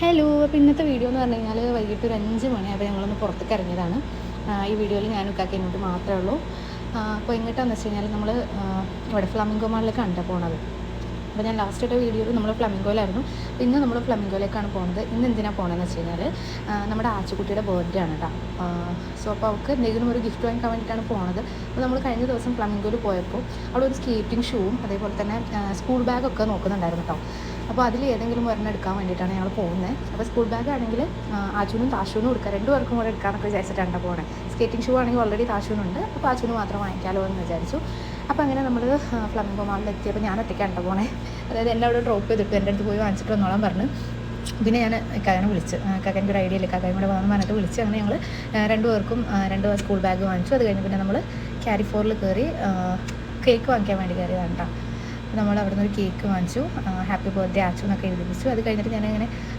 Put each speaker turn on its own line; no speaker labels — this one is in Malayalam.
ഹലോ. അപ്പോൾ ഇന്നത്തെ വീഡിയോ എന്ന് പറഞ്ഞു കഴിഞ്ഞാൽ വൈകിട്ട് ഒരു 5 മണിയായപ്പോൾ ഞങ്ങളൊന്ന് പുറത്തേക്ക് ഇറങ്ങിയതാണ്. ഈ വീഡിയോയിൽ ഞാനും ഇക്കാക്ക ഇങ്ങോട്ട് മാത്രമേ ഉള്ളൂ. അപ്പോൾ എങ്ങോട്ടാണെന്ന് വെച്ച് കഴിഞ്ഞാൽ നമ്മൾ ഇവിടെ ഫ്ലാമിംഗോ മാളിലേക്കാണ് പോണത്. അപ്പോൾ ഞാൻ ലാസ്റ്റ് ഇട്ട വീഡിയോയിൽ നമ്മൾ ഫ്ലമിംഗോയിലായിരുന്നു. അപ്പോൾ ഇന്ന് നമ്മൾ ഫ്ലമിംഗോയിലേക്കാണ് പോകുന്നത്. ഇന്ന് എന്തിനാണ് പോകണമെന്ന് വെച്ച് കഴിഞ്ഞാൽ നമ്മുടെ ആച്ചുകുട്ടിയുടെ ബർത്ത്ഡേ ആണ് കേട്ടോ. സോ അപ്പോൾ അവൾക്ക് എന്തെങ്കിലും ഒരു ഗിഫ്റ്റ് വാങ്ങിക്കാൻ വേണ്ടിയിട്ടാണ് പോകുന്നത്. അപ്പോൾ നമ്മൾ കഴിഞ്ഞ ദിവസം ഫ്ലമിംഗോയിൽ പോയപ്പോൾ അവിടെ ഒരു സ്കേറ്റിംഗ് ഷൂവും അതേപോലെ തന്നെ സ്കൂൾ ബാഗൊക്കെ നോക്കുന്നുണ്ടായിരുന്നു കേട്ടോ. അപ്പോൾ അതിൽ ഏതെങ്കിലും ഒരെണ്ണം എടുക്കാൻ വേണ്ടിയിട്ടാണ് ഞങ്ങൾ പോകുന്നത്. അപ്പോൾ സ്കൂൾ ബാഗ് ആണെങ്കിൽ ആച്ചുവിനും താശുവിനും എടുക്കാം, രണ്ടുപേർക്കും കൂടെ എടുക്കാമെന്നൊക്കെ വിചാരിച്ചിട്ടാണ് പോകുന്നത്. സ്കേറ്റിംഗ് ഷൂ ആണെങ്കിൽ ഓൾറെഡി താശുവിനുണ്ട്, അപ്പോൾ ആച്ചുവിന് മാത്രം വാങ്ങിക്കാമല്ലോ എന്ന് വിചാരിച്ചു. അപ്പോൾ അങ്ങനെ നമ്മൾ ഫ്ലമിംഗോ മാളിൽ എത്തിയപ്പോൾ ഞാൻ ഒറ്റയ്ക്കാണ് പോണേ. അതായത് എന്നെ അവിടെ ഡ്രോപ്പ് ചെയ്തിട്ട് എൻ്റെ അടുത്ത് പോയി വാങ്ങിച്ചിട്ട് വന്നോളാൻ പറഞ്ഞു. പിന്നെ ഞാൻ ഇക്കാക്കനെ വിളിച്ച്, ഇക്കാക്കൻ്റെ ഒരു ഐഡിയ ഇല്ല, ഇക്കാക്കയും കൂടെ വന്ന് പറഞ്ഞിട്ട് വിളിച്ച് അങ്ങനെ ഞങ്ങൾ രണ്ടുപേർക്കും രണ്ട് സ്കൂൾ ബാഗ് വാങ്ങിച്ചു. അത് കഴിഞ്ഞ് പിന്നെ നമ്മൾ ക്യാരി ഫോറിൽ കയറി കേക്ക് വാങ്ങിക്കാൻ വേണ്ടി കയറിയതാണ് കേട്ടോ. നമ്മൾ അവിടെ നിന്ന് ഒരു കേക്ക് വാങ്ങിച്ചു, ഹാപ്പി ബർത്ത്ഡേ ആച്ചു എന്നൊക്കെ എഴുതി വെച്ചു. അത് കഴിഞ്ഞിട്ട് ഞാനങ്ങനെ